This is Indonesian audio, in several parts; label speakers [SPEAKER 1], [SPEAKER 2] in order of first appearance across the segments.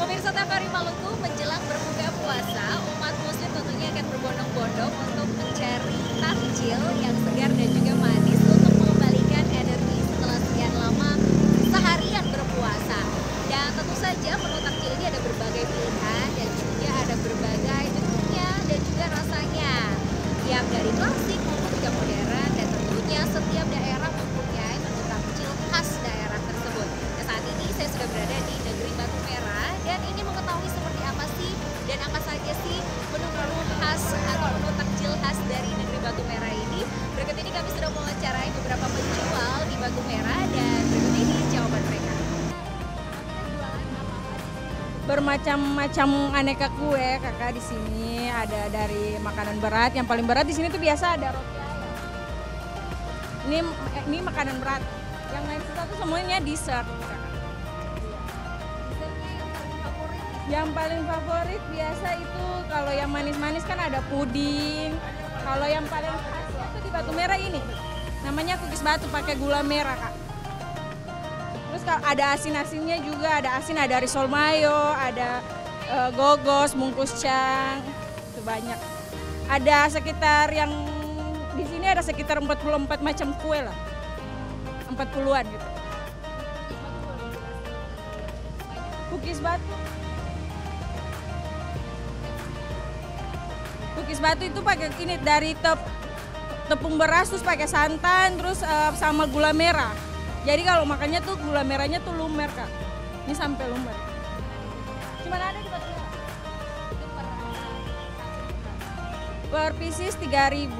[SPEAKER 1] Pemirsa tiap hari Maluku menjelang berbuka puasa, umat muslim tentunya akan berbondong-bondong untuk mencari takjil yang segar dan juga manis untuk mengembalikan energi setelah sekian lama seharian berpuasa. Dan tentu saja menu takjil ini ada berbagai pilihan dan juga ada berbagai bentuknya dan juga rasanya. Yang dari klasik maupun juga modern, dan tentunya setiap daerah mempunyai menu takjil khas daerah tersebut. Nah, saat ini saya sudah berada di negeri Batu Merah dan ini mengetahui seperti apa sih dan apa saja sih menu-menu khas atau menu takjil khas dari negeri Batu Merah ini. Berikut ini kami sudah mewawancarai beberapa penjual di Batu Merah dan berikut ini jawaban mereka.
[SPEAKER 2] Bermacam-macam aneka kue kakak di sini, ada dari makanan berat. Yang paling berat di sini tuh biasa ada roti ayam. Ini makanan berat. Yang lain tuh semuanya dessert. Yang paling favorit biasa itu kalau yang manis-manis kan ada puding. Kalau yang paling khasnya tuh di Batu Merah ini, namanya kukis batu pakai gula merah kak. Terus ada asin-asinnya juga, ada asin, ada risol mayo, ada gogos, bungkus cang, itu banyak. Ada sekitar yang di sini ada sekitar 44 macam kue lah, 40-an gitu. Kukis batu. Kukis batu itu pakai ini dari tepung beras terus pakai santan terus sama gula merah. Jadi kalau makannya tuh gula merahnya tuh lumer kak. Ini sampai lumer. Cuman ada di Batu Merah. Per pieces 3.000.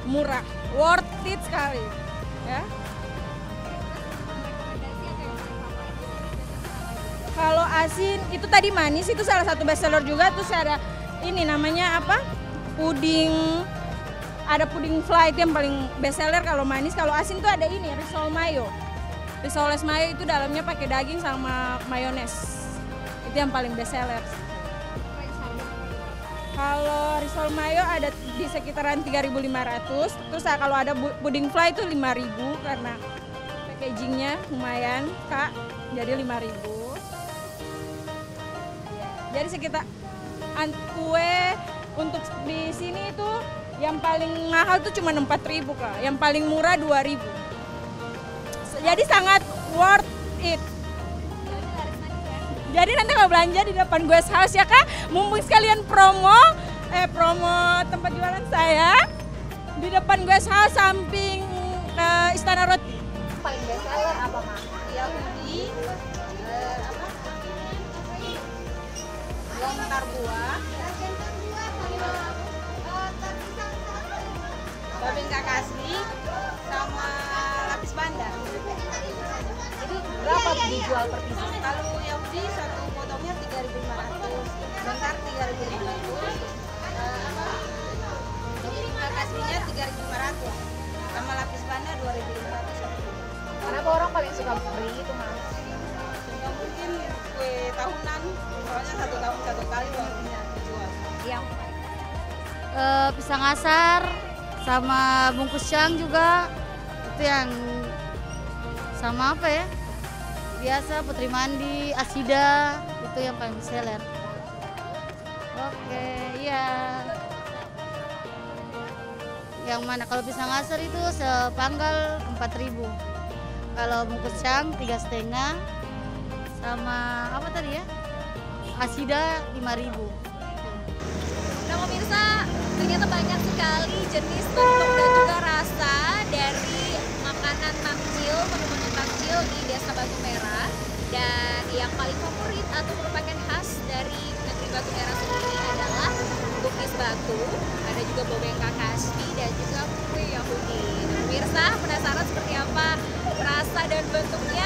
[SPEAKER 2] Murah, worth it sekali. Ya. Kalau asin itu tadi manis itu salah satu bestseller juga. Terus ada ini namanya apa? Puding. Ada puding fly itu yang paling bestseller kalau manis. Kalau asin tuh ada ini risol mayo. Risoles mayo itu dalamnya pakai daging sama mayones. Itu yang paling bestseller. Kalau risol mayo ada di sekitaran 3.500. Terus kalau ada puding fly itu 5.000 karena packagingnya lumayan kak. Jadi 5.000. Jadi sekitar kue untuk di sini itu yang paling mahal tuh cuma 4.000 kak, yang paling murah 2.000. Jadi sangat worth it. Jadi nanti kalau belanja di depan Guest House ya kak, mumpung sekalian promo tempat jualan saya di depan Guest House samping Istana Roti.
[SPEAKER 1] Paling bestseller apa kak?
[SPEAKER 3] Yahudi, lontar buah, babeng kakasli, sama lapis bandar.
[SPEAKER 1] Itu berapa dijual per pieces?
[SPEAKER 3] Kalau Yahudi satu potongnya 3.500, lontar 3.500, babeng kakaslinya 3.500, sama lapis bandar 2.500.
[SPEAKER 1] Kenapa orang paling suka beli itu mas?
[SPEAKER 3] Ya mungkin kue tahunan, soalnya 1 tahun 1 kali barunya dijual.
[SPEAKER 1] Yang
[SPEAKER 4] Pisang asar sama bungkus cang juga itu yang sama apa ya, biasa putri mandi, asida itu yang paling bestseller. Oke, iya. Yang mana kalau pisang asar itu sepanggal 4.000, kalau bungkus cang 3,5, sama apa tadi ya, asida 5.000.
[SPEAKER 1] Nah pemirsa, ternyata banyak sekali jenis, bentuk dan juga rasa dari makanan takjil, menu-menu takjil di Desa Batu Merah. Dan yang paling favorit atau merupakan khas dari negeri Batu Merah sendiri adalah kukis batu, ada juga bobeng kakasli dan juga kue Yahudi. Nah, pemirsa penasaran seperti apa rasa dan bentuknya?